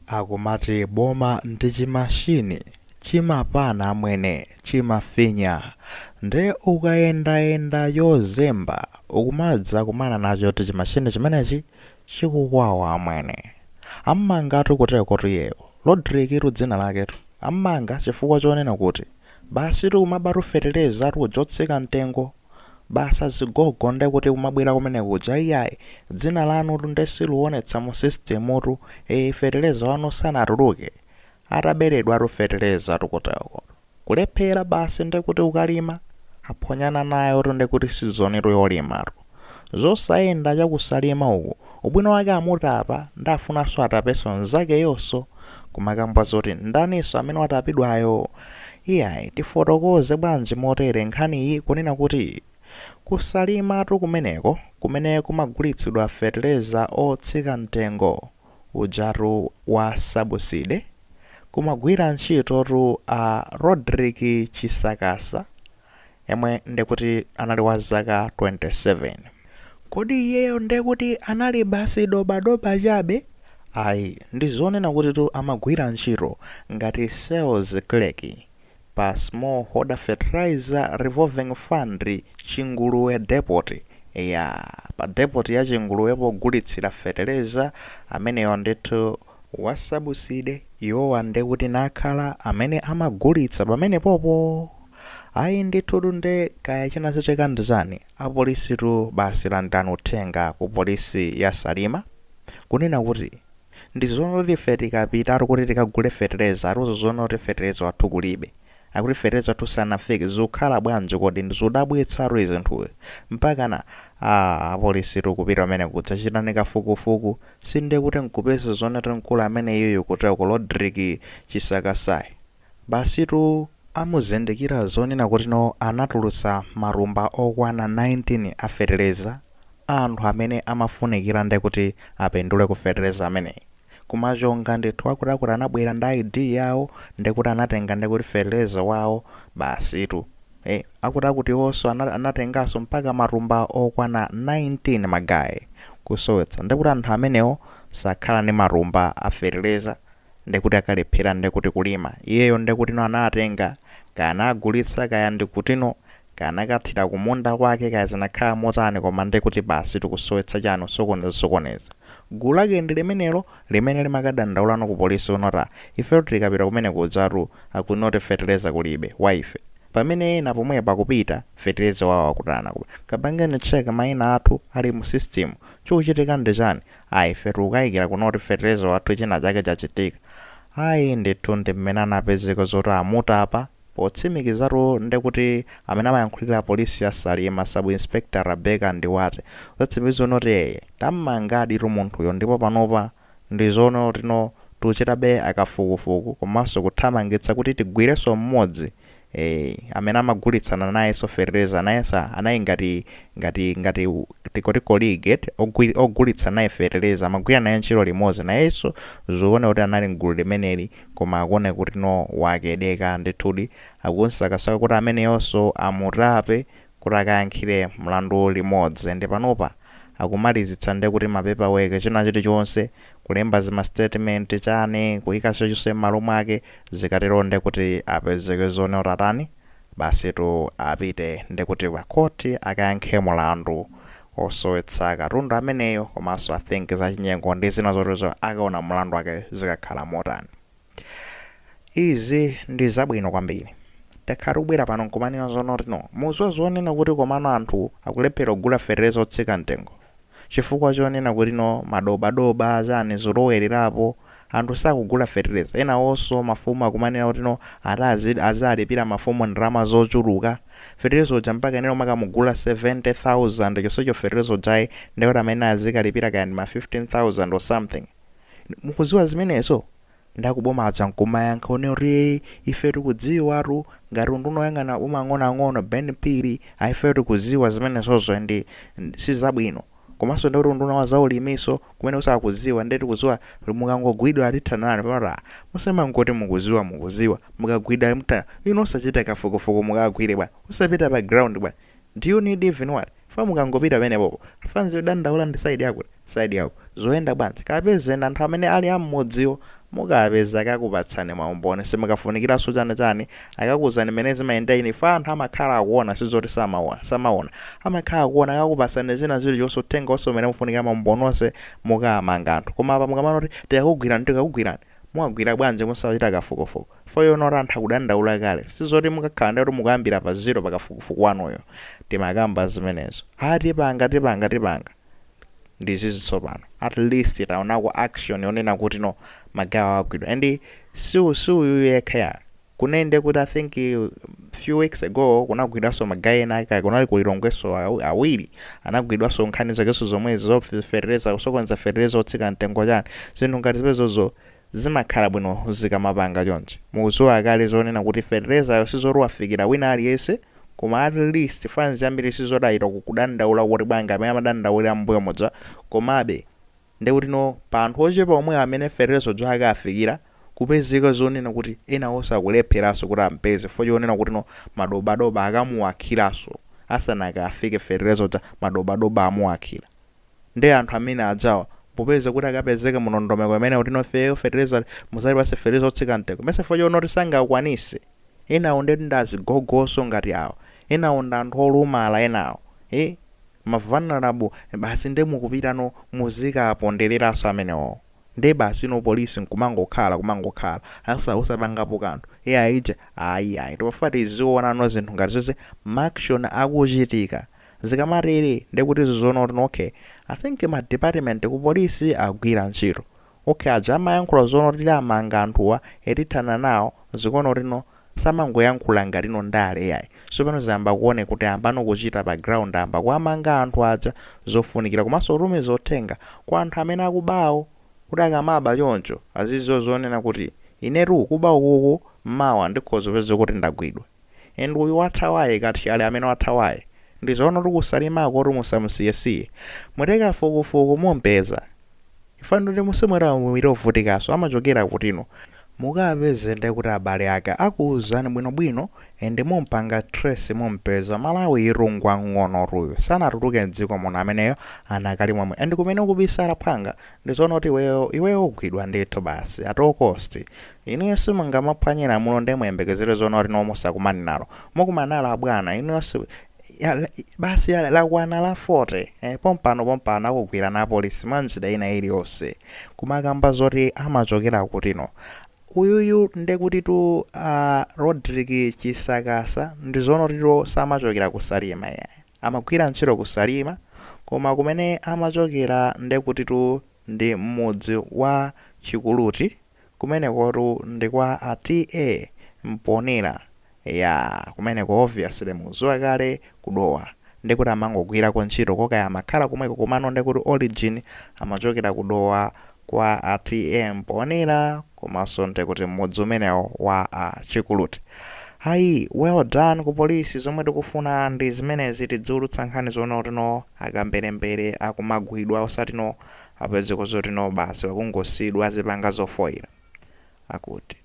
Akumati boma ndi chimashini chimapana amwene chimafinya nde ukayendayenda yozemba ukumadza kumana nacho kuti chimashini chimenechi chikukwawa amwene. Ammangatu kuteko tiyeyo Rodrick dzina laketu ammanga chifukwa chonena kuti basi tikumabatu fetereza tikujotseka mtengo basa zigogo nde kuti kumabwera kumene kuja iyayi dzina lanu tundesiluonetsa mu sistemutu fetereza wanu sanatuluke ataberedwa tufetereza tukuteko kulephera basi nde kuti ukalima aphonyana nayo tunde kuti sizonitu yolimatu zosayenda chakusalima uku ubwino wake amutapa ndafunanso atapeso nzake yonso kumakamba zoti ndaniso amene watapidwayo. Iyayi tifotokoze bwanji motere nkhani iyi kunena kuti kusalimatu kumeneko kumene kumagulitsidwa fetereza otsika mtengo ujatu wa sabuside kumagwira ntchitotu a Rodrick Chisakasa yemwe ndekuti anali wa zaka 27. Kodi iyeyo ndekuti anali basi dobadoba chabe? Ayi ndizonena kuti tu amagwira ntchito ngati sales clerk pa smallholder fertilizer revolving fund Chinguluwe depot pa depot ya Chinguluwe pogulitsira fetereza ameneyo ndithu wasabuside iwowa ndekuti nakhala amene amagulitsa pamene popo. Ayi ndithu tunde kaya chinachitika ndizani apolisitu basi landani uthenga ku polisi ya Salima kunena kuti ndizonoti fe tikapita kuti tikagule fetereza atuzozonoti fetereza wathu kulibe akuti fetereza wathu sanafike zikukhala bwanji kodi ndizodabwitsa zinthu mpakana apolisitu kupita amene kudzachitani kafukufuku sinde kuti nkupeza zonati mkulu amene iyoyo kuteko Rodrick Chisakasa basitu amuzindikira zonena kuti no anatulutsa marumba okwana 19 a fetereza anthu amene amafunikira nde kuti apendule ku fetereza ameneyi kumachonga ndithu akuti anabwera ndi ID yawo ndekuti anatenga ndekuti fetereza wawo basitu akuti onso anatenganso mpaka marumba okwana 19 magayi kusowetsa ndekuti anthu amenewo sakhala ndi marumba a fetereza ndekuti akalephera ndekuti kulima iyeyo ndekuti no anatenga kana agulitsa kaya ndikutino kana kathira kumunda kwake kaya zinakhala motani koma ndekuti basi tikusowetsa chanu sokoneza gulu lake ndi limenelo limene limakadandaulano ku polisi unota ife tikapita kumene kudzatu akunoti fetereza kulibe waife pamene ena pomwe pakupita fetereza wawo akutana kabangeni check maina athu ali mu system chochitika ndi chani ife tikukayikira kunoti fetereza wathu china chake chachitika. Ayi ndithu ndi mmene anapezeka zoti amutapa potsimikizatu ndekuti amene amayankhulira polisi ya Salima sub inspector Rebecca Ndiwate zatsimikizo noti tammangadi munthuyo ndipo panopa ndizono tino tuchitabe akafukufuku komanso kuthamangitsa kuti tigwireso mmodzi amene amagulitsana nayenso fetereza nayenso anayi ngati tikoti colleague ogulitsa naye fetereza amagwira naye ntchito limodzi nayenso zoona kuti anali mgulu limeneli koma akuone kuti no wakedeka ndithudi akunsakasaka kuti ameneyonso amutape kuti akayankhire mlandu limodzi ndi panopa akumalizitsa nde kuti mapepa weke china chilichonse kulemba zima statement chani kuyika chonse m'malo mwake zikatero nde kuti apezeke zone utatani basi tu apite nde kuti pa koti akayankhe mulandu osowetsa katundu ameneyo komanso I think zachinyengo ndi zina zotezo akaona mulandu wake zikakhala motani. Izi ndi zabwino kwambiri takhala ubwera pano nkumanena zonoti no muzozonena kuti komano anthu akulephera kugula fetereza otsika mtengo chifukwa chonena kuti no madobadoba chani zolowererapo anthu sakugula fetereza ena onso mafumu akumanena kuti no azalipira mafumu ndalama zochuluka fetereza uja mpaka neno makamugula 70,000 chonsecho fetereza ujayi ndekuti amene azikalipira kaya ndi ma 15,000 or something. Mukuziwa zimenezo ndakuboma acha nkumayankha oneri ife tikudziwatu ngati ndunoyang'ana umang'onoang'ono benpiri ife tikudziwa zimenezozo ndi sizabwino komanso ndikuti nduna wa zaulimiso kumene usakudziwa ndeti kudziwa mukangogwidwa atithanani pamata musamangoti mukudziwa mukagwidwa mtana ino osachita kafukufuku mukagwire bwana usapita pa ground bwana do you need even what fa mukangopita pene popo fanzi dandaula ndi side yako zoyenda bwanji kapezeni anthu amene ali ammodziwo mukapeza akakupatsani maumboni simakafunikira chani akakuzani mene zimayenda ifa anthu amakhala akuona sizoti samaona amakhala akuona akakupatsani zina zili chosotenga onse mene mufunikira maumboni onse mukamanga anthu koma apa mukamana kuti tikakugwirani mwagwira bwanji musachita kafukufuku foyo nora anthu akudandaula kale sizoti mukakhala ndi kuti mukuyambira pa zero pakafukufuku wanuyo timakamba zimenezo tipanga ndizizi tsopano at least taonako action yonena kuti no magawo agwidwa and siuyu yekha kunende kuti I think few weeks ago kunagwidwaso magayi ena kunali kulilongweso awiri anagwidwaso nkhani zakeso zomwezi zoferereza sokonza ferereza otsika mtengo chani zinthu ngati zipezozo zimakhala bwino zikamapanga chonje mukudziwa kale zonena kuti ferereza sizoriwafikira wina aliyense koma at least fans ambiri sizodayira kudandaula kuti bwanga amene amadandaula mbuyo modza komabe ndekuti no pa anthu ochepa omwe amene ferereza jo akafikira kupezeka zonena kuti ena osakulepheraso kuti ampeze fo yonena kuti no madobadoba akamuwakhiraso asanaka afike ferereza ja madobadoba amuwakhira nde anthu amene adzawa popeza kuti akapezeka munondomeko amene kuti no ferereza musali pase ferereza otsika mtengo mese fo yonoti sangakwanise enawo ndeti ndazigogoso ngati awo enawo ndi anthu olumala enawo vulnerable basi nde mukupita no muzikapondereraso amenewo nde basi no polisi kumangokhala usapangapo kanthu aija ayi topafati ziona no zinthu ngati zonse maction akuchitika zikamarere ndekuti zizoona kuti okay I think ma department ku polisi agwira ntchito okay aja amayankhula zoona kuti amanga anthuwa etithana nawo zikuona kuti no samangoyankhula ngati no ndale yayi sopano zamba kuone kuti ambano kuchita pa ground amba kwamanga anthu aja zofunikira komanso rume zotenga kwa anthu amene akubawo kuti akamaba choncho azizo zonena kuti inetu kubawo kuko mawa ndikhoza peza kuti ndagwidwa and uyu wathawaye kati ali amene wathawaye ndizoona kuti kusalimako kuti musamusiyesiye muteka fukufuku mumpeza ifano kuti musimwera mwira ovutikaso amachokera kutino mukapeze nde kuti abale ake akuwuzani bwinobwino ende mumpanga trace mumpeza Malawi irungwa ng'ono ruyo sanatuluke mdziko muno ameneyo anakali momwe and kumene ukubisala phanga ndizoona kuti iweyo ugwidwa ndithu basi at all cost inuyo simungamaphwanyira muno nde muyembekezere zoona kuti nomusakumani nalo mukumanala abwana inuyo basi lakwana la 40 pompano akugwira na polisi manjida ina iliyonse kumakamba zoti amachokera kutino uyuyu ndekuti tu Rodrick Chisakasa ndizoona kuti samachokera kusalima amagwira ntchito kusalima koma kumene amachokera ndekuti tu ndi mmudzi wa Chikuluti kumene kotu ndi kwa ata Mponera kumeneko obviously muziwa kale kudowa ndekuti amangogwira ntchito kokaya amakhala kumweko komano ndekuti origin amachokera kudowa kwa ata Mponera komanso ndekuti mmudzi umenewo wa Chikuluti. Hayi well done ku polisi zomwe tikufuna ndi zimenezi tidziwulutsa nkhani zoona kuti no akamberembere akumagwidwa osati no apezeko zoti no basi wakungosidwa azipanga zofoira akuti